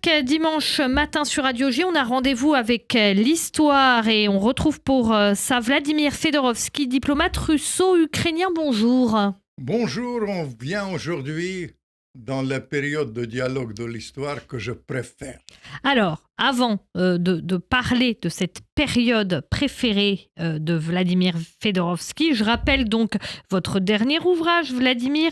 Chaque dimanche matin sur Radio J, on a rendez-vous avec l'histoire et on retrouve pour ça Vladimir Fedorovski, diplomate russo-ukrainien. Bonjour. Bonjour, on vient aujourd'hui dans la période de dialogue de l'histoire que je préfère. Alors, avant de parler de cette période préférée de Vladimir Fedorovski, je rappelle donc votre dernier ouvrage, Vladimir,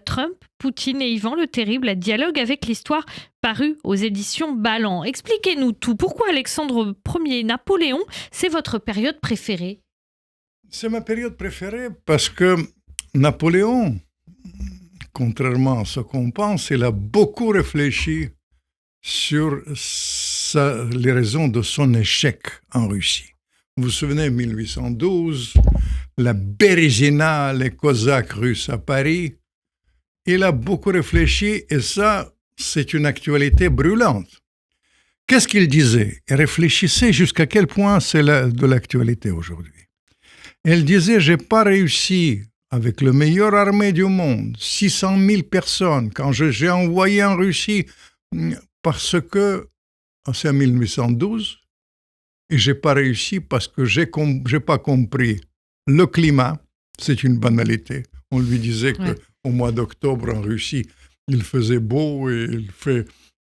Trump, Poutine et Ivan le Terrible, un dialogue avec l'histoire, paru aux éditions Balland. Expliquez-nous tout. Pourquoi Alexandre Ier, Napoléon, c'est votre période préférée ? C'est ma période préférée parce que Napoléon, contrairement à ce qu'on pense, il a beaucoup réfléchi sur les raisons de son échec en Russie. Vous vous souvenez, 1812, la Bérésina, les Cosaques russes à Paris. Il a beaucoup réfléchi et ça, c'est une actualité brûlante. Qu'est-ce qu'il disait? Il réfléchissait jusqu'à quel point c'est de l'actualité aujourd'hui. Il disait, j'ai pas réussi avec le meilleur armée du monde, 600 000 personnes, quand j'ai envoyé en Russie, parce que, c'est en 1812, et j'ai pas réussi parce que j'ai pas compris le climat, c'est une banalité. On lui disait qu'au mois d'octobre en Russie, il faisait beau et il fait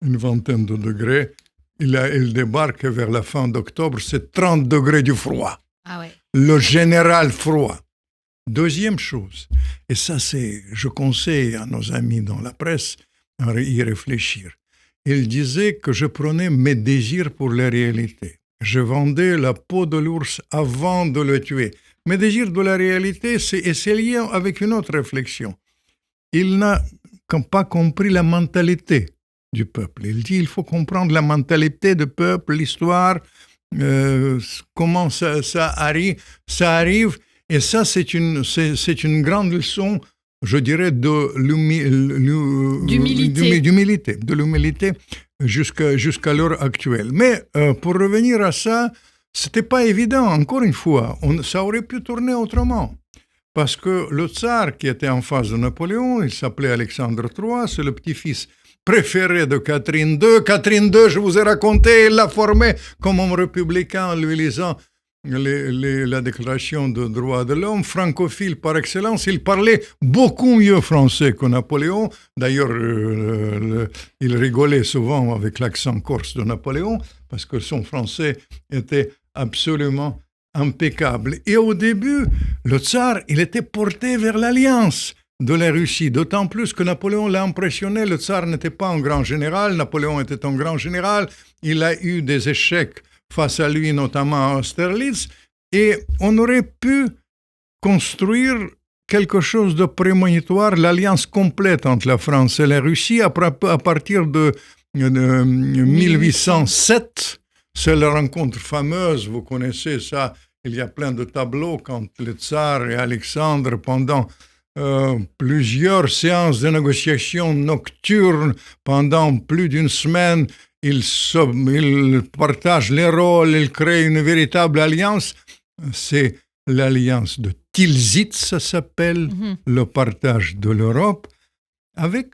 une vingtaine de degrés. Il débarque vers la fin d'octobre, c'est 30 degrés du froid. Ah ouais. Le général froid. Deuxième chose, et ça je conseille à nos amis dans la presse à y réfléchir. Il disait que je prenais mes désirs pour la réalité. Je vendais la peau de l'ours avant de le tuer. Mes désirs de la réalité, c'est lié avec une autre réflexion. Il n'a pas compris la mentalité du peuple. Il dit il faut comprendre la mentalité du peuple, l'histoire, comment ça arrive. Et ça, c'est une grande leçon, je dirais, d'humilité jusqu'à l'heure actuelle. Mais pour revenir à ça, c'était pas évident. Encore une fois, ça aurait pu tourner autrement. Parce que le tsar qui était en face de Napoléon, il s'appelait Alexandre III, c'est le petit-fils préféré de Catherine II. Catherine II, je vous ai raconté, il l'a formé comme homme républicain en lui lisant la déclaration des droits de l'homme, francophile par excellence. Il parlait beaucoup mieux français que Napoléon. D'ailleurs, il rigolait souvent avec l'accent corse de Napoléon parce que son français était absolument impeccable. Et au début, le tsar, il était porté vers l'alliance de la Russie, d'autant plus que Napoléon l'a impressionné. Le tsar n'était pas un grand général, Napoléon était un grand général. Il a eu des échecs face à lui, notamment à Austerlitz, et on aurait pu construire quelque chose de prémonitoire, l'alliance complète entre la France et la Russie à partir de 1807. C'est la rencontre fameuse, vous connaissez ça, il y a plein de tableaux quand le tsar et Alexandre, pendant plusieurs séances de négociations nocturnes, pendant plus d'une semaine, ils partagent les rôles, ils créent une véritable alliance. C'est l'alliance de Tilsit, ça s'appelle, le partage de l'Europe, avec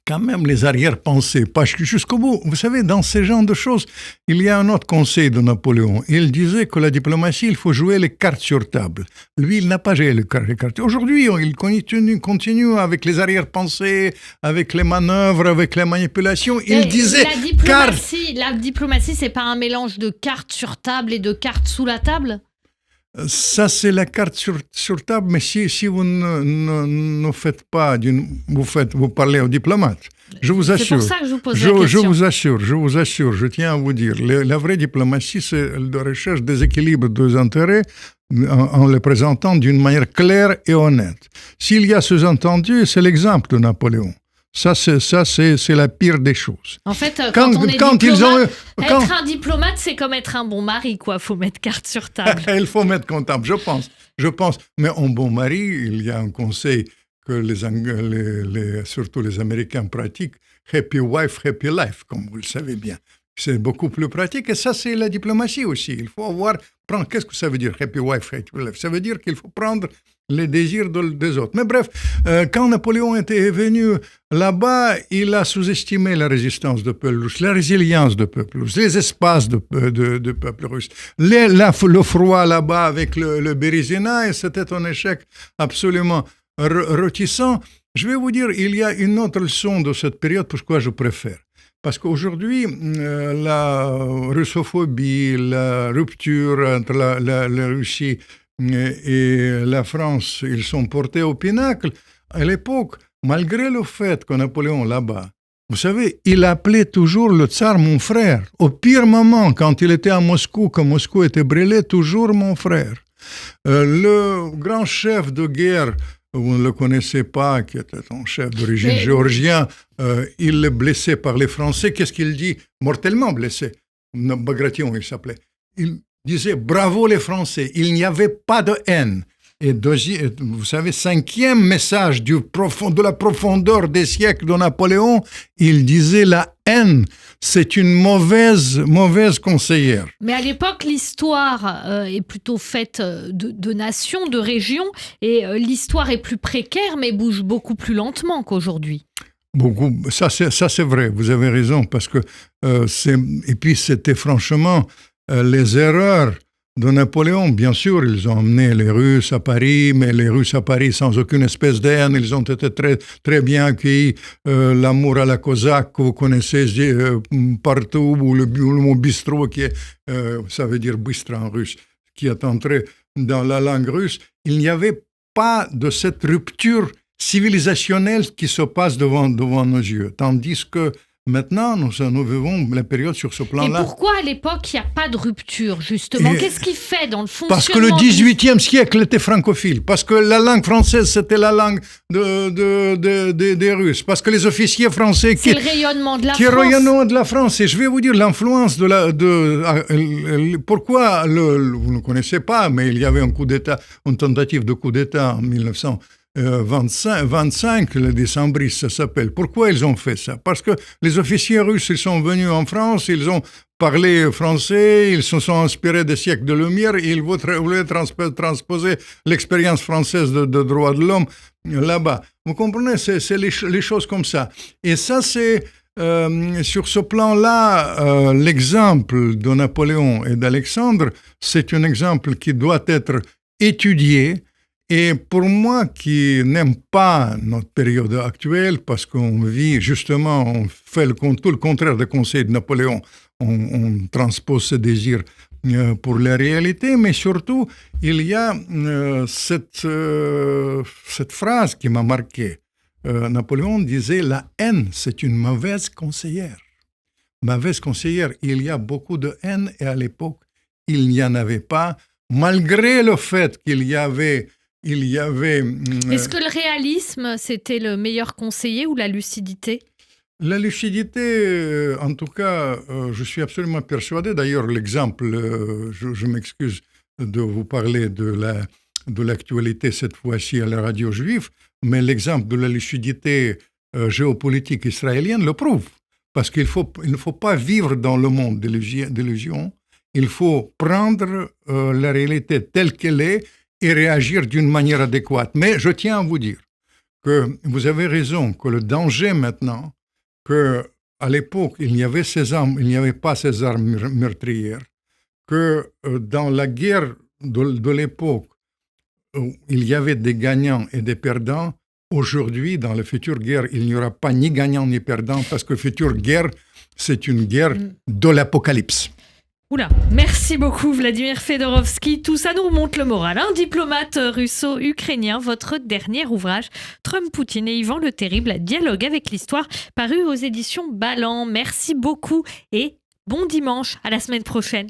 quand même les arrière-pensées, parce que jusqu'au bout, vous savez, dans ce genre de choses, il y a un autre conseil de Napoléon. Il disait que la diplomatie, il faut jouer les cartes sur table. Lui, il n'a pas joué les cartes. Aujourd'hui, il continue avec les arrière-pensées, avec les manœuvres, avec les manipulations. Il disait la diplomatie, c'est pas un mélange de cartes sur table et de cartes sous la table ? Ça, c'est la carte sur table, mais si vous ne faites pas, vous parlez aux diplomates. Je vous assure. C'est pour ça que je vous pose la question. Je vous assure, je tiens à vous dire. La vraie diplomatie, c'est de recherche des équilibres des intérêts en les présentant d'une manière claire et honnête. S'il y a sous-entendu, c'est l'exemple de Napoléon. Ça, c'est la pire des choses. En fait, quand on est diplomate, être un diplomate, c'est comme être un bon mari, quoi. Faut mettre carte sur table. Il faut mettre comptable, je pense. Mais en bon mari, il y a un conseil que surtout les Américains pratiquent, happy wife, happy life, comme vous le savez bien. C'est beaucoup plus pratique. Et ça, c'est la diplomatie aussi. Il faut prendre, qu'est-ce que ça veut dire, happy wife, happy life? Ça veut dire qu'il faut prendre les désirs des autres. Mais bref, quand Napoléon était venu là-bas, il a sous-estimé la résistance du peuple russe, la résilience du peuple russe, les espaces du peuple russe, le froid là-bas avec le Bérézina, et c'était un échec absolument retissant. Je vais vous dire, il y a une autre leçon de cette période, pourquoi je préfère. Parce qu'aujourd'hui, la russophobie, la rupture entre la Russie et la France, ils sont portés au pinacle. À l'époque, malgré le fait que Napoléon, là-bas, vous savez, il appelait toujours le tsar mon frère. Au pire moment, quand il était à Moscou, quand Moscou était brûlé, toujours mon frère. Le grand chef de guerre, vous ne le connaissez pas, qui était un chef d'origine géorgien, il est blessé par les Français. Qu'est-ce qu'il dit? Mortellement blessé. Bagration, il s'appelait. Il disait « Bravo les Français ». Il n'y avait pas de haine. Et vous savez, 5e message de la profondeur des siècles de Napoléon, il disait « La haine, c'est une mauvaise conseillère ». Mais à l'époque, l'histoire est plutôt faite de nations, de régions, et l'histoire est plus précaire, mais bouge beaucoup plus lentement qu'aujourd'hui. Beaucoup, ça c'est vrai, vous avez raison, parce que et puis c'était franchement les erreurs de Napoléon. Bien sûr, ils ont emmené les Russes à Paris, mais les Russes à Paris sans aucune espèce de haine, ils ont été très, très bien accueillis. L'amour à la cosaque, que vous connaissez partout, ou le mot bistrot, qui est, ça veut dire bistra en russe, qui est entré dans la langue russe. Il n'y avait pas de cette rupture civilisationnelle qui se passe devant nos yeux. Tandis que maintenant, nous vivons la période sur ce plan-là. Et pourquoi à l'époque, il n'y a pas de rupture, justement? Qu'est-ce qui fait dans le fonctionnement? Parce que le XVIIIe siècle était francophile. Parce que la langue française, c'était la langue des Russes. Parce que les officiers français... C'est le rayonnement de la France. Le rayonnement de la France. Et je vais vous dire l'influence pourquoi, vous ne connaissez pas, mais il y avait un coup d'État, une tentative de coup d'État en 1925, le décembristes, ça s'appelle. Pourquoi ils ont fait ça? Parce que les officiers russes, ils sont venus en France, ils ont parlé français, ils se sont inspirés des siècles de lumière, et ils voulaient transposer l'expérience française de droits de l'homme là-bas. Vous comprenez? C'est les choses comme ça. Et ça, c'est sur ce plan-là, l'exemple de Napoléon et d'Alexandre, c'est un exemple qui doit être étudié. Et pour moi qui n'aime pas notre période actuelle, parce qu'on vit justement, on fait tout le contraire des conseils de Napoléon, on transpose ses désirs pour la réalité, mais surtout, il y a cette phrase qui m'a marqué. Napoléon disait « La haine, c'est une mauvaise conseillère ». Mauvaise conseillère, il y a beaucoup de haine, et à l'époque, il n'y en avait pas, malgré le fait qu'il y avait... Est-ce que le réalisme, c'était le meilleur conseiller ou la lucidité? La lucidité, en tout cas, je suis absolument persuadé. D'ailleurs, l'exemple, je m'excuse de vous parler de l'actualité cette fois-ci à la radio juive, mais l'exemple de la lucidité géopolitique israélienne le prouve. Parce qu'il ne faut pas vivre dans le monde d'illusions. Il faut prendre la réalité telle qu'elle est et réagir d'une manière adéquate. Mais je tiens à vous dire que vous avez raison, que le danger maintenant, qu'à l'époque, il n'y avait pas ces armes meurtrières, que dans la guerre de l'époque, il y avait des gagnants et des perdants. Aujourd'hui, dans la future guerre, il n'y aura pas ni gagnants ni perdants, parce que la future guerre, c'est une guerre de l'apocalypse. Oula, merci beaucoup Vladimir Fedorovski. Tout ça nous remonte le moral. Un diplomate russo-ukrainien, votre dernier ouvrage, Trump, Poutine et Ivan le Terrible, dialogue avec l'histoire, paru aux éditions Ballant. Merci beaucoup et bon dimanche, à la semaine prochaine.